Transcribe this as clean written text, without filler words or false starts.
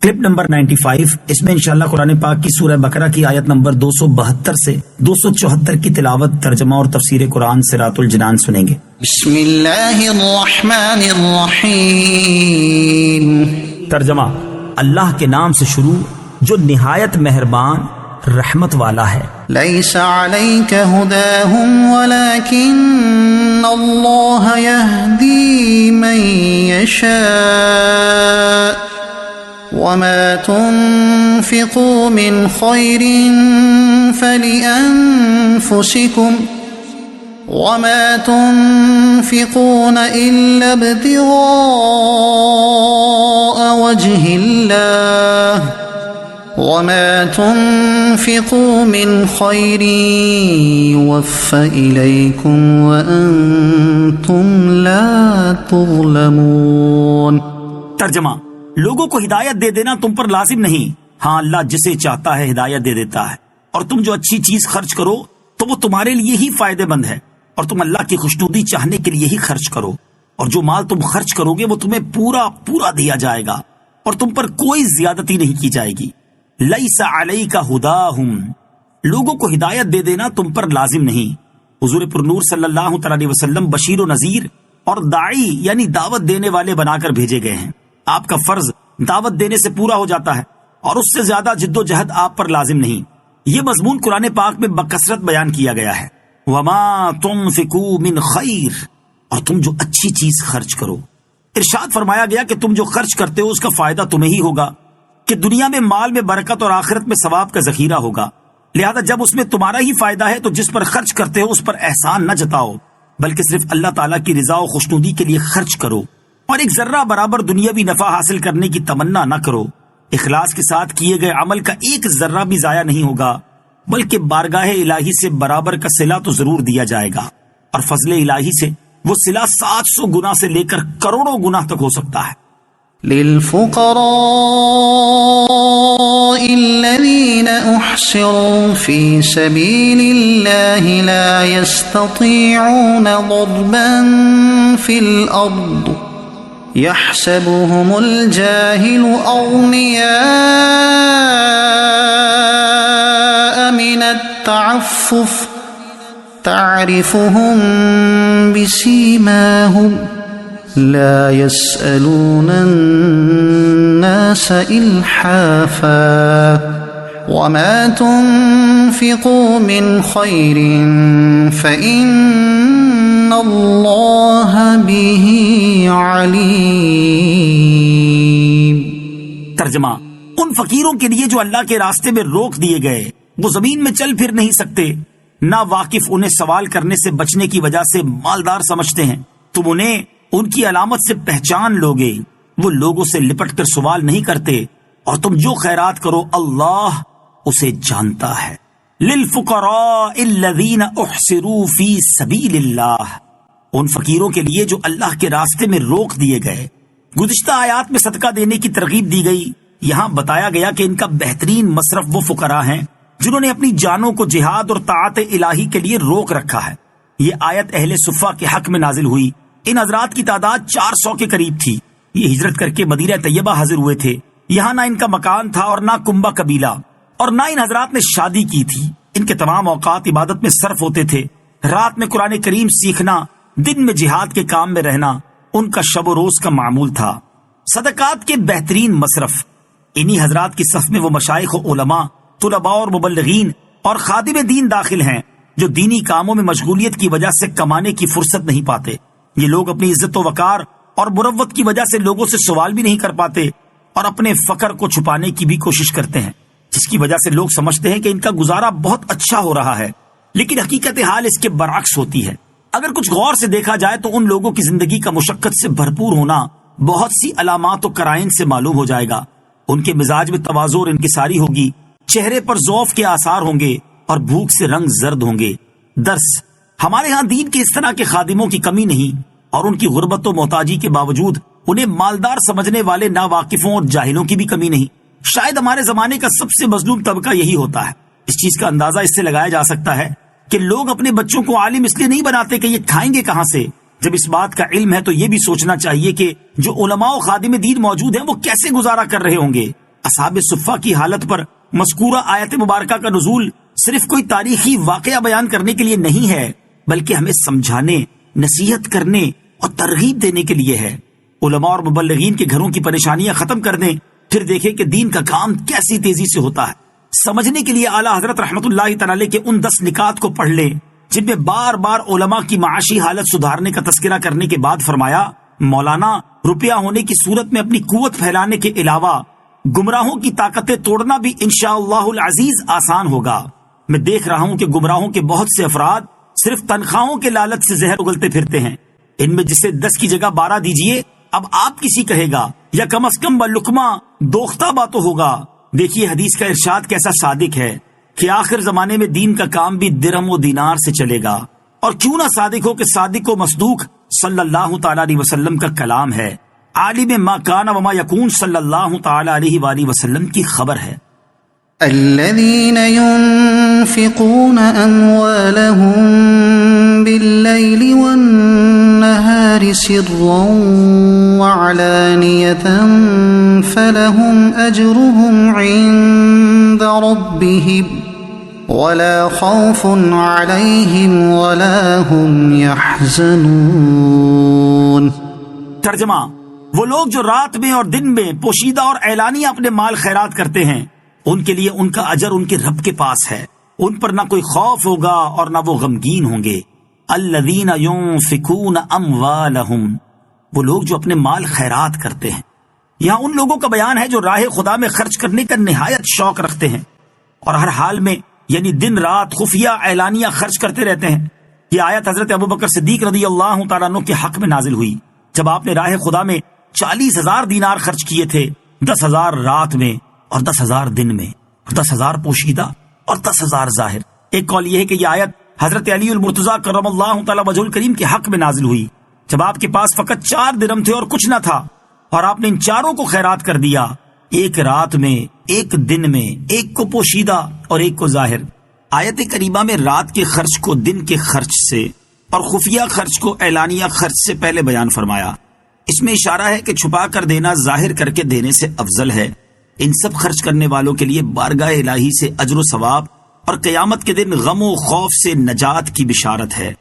Clip number 95، اس میں انشاءاللہ قرآن پاک کی سورہ بقرہ کی آیت نمبر 272 سے 274 کی تلاوت، ترجمہ اور تفسیر قرآن صراط الجنان سنیں گے۔ بسم اللہ الرحمن الرحیم۔ ترجمہ: اللہ کے نام سے شروع جو نہایت مہربان رحمت والا ہے۔ لیس علیک ہداہم ولکن اللہ یہدی من یشاء وما تنفقوا من خیر فلأنفسکم وما تنفقون الا ابتغاء وجہ اللہ وما تنفقوا من خیر یوفى الیکم وانتم لا تظلمون۔ ترجمہ: لوگوں کو ہدایت دے دینا تم پر لازم نہیں، ہاں اللہ جسے چاہتا ہے ہدایت دے دیتا ہے، اور تم جو اچھی چیز خرچ کرو تو وہ تمہارے لیے ہی فائدہ مند ہے، اور تم اللہ کی خوشنودی چاہنے کے لیے ہی خرچ کرو، اور جو مال تم خرچ کرو گے وہ تمہیں پورا پورا دیا جائے گا، اور تم پر کوئی زیادتی نہیں کی جائے گی۔ لیس علیک ہداہم، لوگوں کو ہدایت دے دینا تم پر لازم نہیں۔ حضور پرنور صلی اللہ تعالی علیہ وسلم بشیر و نذیر اور داعی یعنی دعوت دینے والے بنا کر بھیجے گئے ہیں۔ آپ کا فرض دعوت دینے سے پورا ہو جاتا ہے، اور اس سے زیادہ جد و جہد آپ پر لازم نہیں۔ یہ مضمون قرآن پاک میں بکثرت بیان کیا گیا ہے۔ وما تنفقوا من خیر، اور تم جو اچھی چیز خرچ کرو۔ ارشاد فرمایا گیا کہ تم جو خرچ کرتے ہو اس کا فائدہ تمہیں ہی ہوگا، کہ دنیا میں مال میں برکت اور آخرت میں ثواب کا ذخیرہ ہوگا، لہذا جب اس میں تمہارا ہی فائدہ ہے تو جس پر خرچ کرتے ہو اس پر احسان نہ جتاؤ، بلکہ صرف اللہ تعالیٰ کی رضا و خوشنودی کے لیے خرچ کرو، اور ایک ذرہ برابر دنیاوی نفع حاصل کرنے کی تمنا نہ کرو۔ اخلاص کے ساتھ کیے گئے عمل کا ایک ذرہ بھی ضائع نہیں ہوگا، بلکہ بارگاہ الہی سے برابر کا صلہ تو ضرور دیا جائے گا، اور فضل الہی سے وہ صلہ 700 گنا سے لے کر کروڑوں گنا تک ہو سکتا ہے۔ للفقراء الذين احصروا في سبيل الله لا يستطيعون ضربا في الارض يحسبهم الجاهل اغنياء من التعفف تعرفهم بسيماهم لا يسألون الناس إلحافا وما تنفقوا من خير فإن الله به عليم۔ ترجمہ: ان فقیروں کے لیے جو اللہ کے راستے میں روک دیے گئے، وہ زمین میں چل پھر نہیں سکتے، نہ واقف انہیں سوال کرنے سے بچنے کی وجہ سے مالدار سمجھتے ہیں، تم انہیں ان کی علامت سے پہچان لوگے، وہ لوگوں سے لپٹ کر سوال نہیں کرتے، اور تم جو خیرات کرو اللہ اسے جانتا ہے۔ للفقراء الذین احصروا فی سبیل اللہ، ان فقیروں کے لیے جو اللہ کے راستے میں روک دیے گئے۔ گزشتہ آیات میں صدقہ دینے کی ترغیب دی گئی، یہاں بتایا گیا کہ ان کا بہترین مصرف وہ فقراء ہیں جنہوں نے اپنی جانوں کو جہاد اور طاعت الہی کے لیے روک رکھا ہے۔ یہ آیت اہل صفہ کے حق میں نازل ہوئی۔ ان حضرات کی تعداد 400 کے قریب تھی۔ یہ ہجرت کر کے مدینہ طیبہ حاضر ہوئے تھے۔ یہاں نہ ان کا مکان تھا اور نہ کنبہ قبیلہ، اور نہ ان حضرات نے شادی کی تھی۔ ان کے تمام اوقات عبادت میں صرف ہوتے تھے۔ رات میں قرآن کریم سیکھنا، دن میں جہاد کے کام میں رہنا ان کا شب و روز کا معمول تھا۔ صدقات کے بہترین مصرف۔ انہی حضرات کی صف میں وہ مشائخ و علماء، طلباء اور مبلغین اور خادم دین داخل ہیں جو دینی کاموں میں مشغولیت کی وجہ سے کمانے کی فرصت نہیں پاتے۔ یہ لوگ اپنی عزت و وقار اور مروت کی وجہ سے لوگوں سے سوال بھی نہیں کر پاتے، اور اپنے فقر کو چھپانے کی بھی کوشش کرتے ہیں، جس کی وجہ سے لوگ سمجھتے ہیں کہ ان کا گزارا بہت اچھا ہو رہا ہے، لیکن حقیقت حال اس کے برعکس ہوتی ہے۔ اگر کچھ غور سے دیکھا جائے تو ان لوگوں کی زندگی کا مشقت سے بھرپور ہونا بہت سی علامات و قرائن سے معلوم ہو جائے گا۔ ان کے مزاج میں تواضع اور انکساری ہوگی، چہرے پر ضعف کے آثار ہوں گے، اور بھوک سے رنگ زرد ہوں گے۔ درس: ہمارے ہاں دین کے اس طرح کے خادموں کی کمی نہیں، اور ان کی غربت و محتاجی کے باوجود انہیں مالدار سمجھنے والے ناواقفوں اور جاہلوں کی بھی کمی نہیں۔ شاید ہمارے زمانے کا سب سے مظلوم طبقہ یہی ہوتا ہے۔ اس چیز کا اندازہ اس سے لگایا جا سکتا ہے کہ لوگ اپنے بچوں کو عالم اس لیے نہیں بناتے کہ یہ کھائیں گے کہاں سے۔ جب اس بات کا علم ہے تو یہ بھی سوچنا چاہیے کہ جو علماء و خادم دین موجود ہیں وہ کیسے گزارا کر رہے ہوں گے۔ اصحاب صفہ کی حالت پر مذکورہ آیت مبارکہ کا نزول صرف کوئی تاریخی واقعہ بیان کرنے کے لیے نہیں ہے، بلکہ ہمیں سمجھانے، نصیحت کرنے اور ترغیب دینے کے لیے ہے۔ علماء اور مبلغین کے گھروں کی پریشانیاں ختم کر دیں، پھر دیکھیں کہ دین کا کام کیسی تیزی سے ہوتا ہے۔ سمجھنے کے لیے اعلیٰ حضرت رحمت اللہ تعالی کے ان 10 نکات کو پڑھ لیں جن میں بار بار علماء کی معاشی حالت سدھارنے کا تذکرہ کرنے کے بعد فرمایا، مولانا روپیہ ہونے کی صورت میں اپنی قوت پھیلانے کے علاوہ گمراہوں کی طاقتیں توڑنا بھی انشاءاللہ العزیز آسان ہوگا۔ میں دیکھ رہا ہوں کہ گمراہوں کے بہت سے افراد صرف تنخواہوں کے لالچ سے زہر اگلتے پھرتے ہیں۔ ان میں جسے 10 کی جگہ 12 دیجئے، اب آپ کسی کہے گا، یا کم از کم بلقمہ دوختہ باتوں ہوگا۔ دیکھیے حدیث کا ارشاد کیسا صادق ہے کہ آخر زمانے میں دین کا کام بھی درہم و دینار سے چلے گا، اور کیوں نہ صادق ہو کہ صادق و مصدوق صلی اللہ تعالی علیہ وسلم کا کلام ہے، عالم ما کان وما یکون صلی اللہ تعالی علیہ وآلہ وسلم کی خبر ہے۔ الذين ينفقون أموالهم بالليل والنهار سرا وعلانية فلهم أجرهم عند ربهم ولا خوف عليهم ولا هم يحزنون۔ ترجمہ: وہ لوگ جو رات میں اور دن میں پوشیدہ اور اعلانیہ اپنے مال خیرات کرتے ہیں، ان کے لیے ان کا اجر ان کے رب کے پاس ہے، ان پر نہ کوئی خوف ہوگا اور نہ وہ غمگین ہوں گے۔ الذین ينفقون اموالہم، وہ لوگ جو اپنے مال خیرات کرتے ہیں۔ یہاں ان لوگوں کا بیان ہے جو راہ خدا میں خرچ کرنے کا نہایت شوق رکھتے ہیں اور ہر حال میں یعنی دن رات خفیہ اعلانیہ خرچ کرتے رہتے ہیں۔ یہ آیت حضرت ابوبکر صدیق رضی اللہ تعالیٰ عنہ کے حق میں نازل ہوئی جب آپ نے راہ خدا میں 40,000 دینار خرچ کیے تھے، 10,000 رات میں اور 10,000 دن میں، اور 10,000 پوشیدہ اور 10,000 ظاہر۔ ایک قول یہ ہے کہ یہ آیت حضرت علی المرتضیٰ کرم اللہ تعالی وجہ الکریم کے حق میں نازل ہوئی جب آپ کے پاس فقط 4 درہم تھے اور کچھ نہ تھا، اور آپ نے ان چاروں کو خیرات کر دیا، ایک رات میں، ایک دن میں، ایک کو پوشیدہ اور ایک کو ظاہر۔ آیت کریمہ میں رات کے خرچ کو دن کے خرچ سے اور خفیہ خرچ کو اعلانیہ خرچ سے پہلے بیان فرمایا۔ اس میں اشارہ ہے کہ چھپا کر دینا ظاہر کر کے دینے سے افضل ہے۔ ان سب خرچ کرنے والوں کے لیے بارگاہ الہی سے اجر و ثواب اور قیامت کے دن غم و خوف سے نجات کی بشارت ہے۔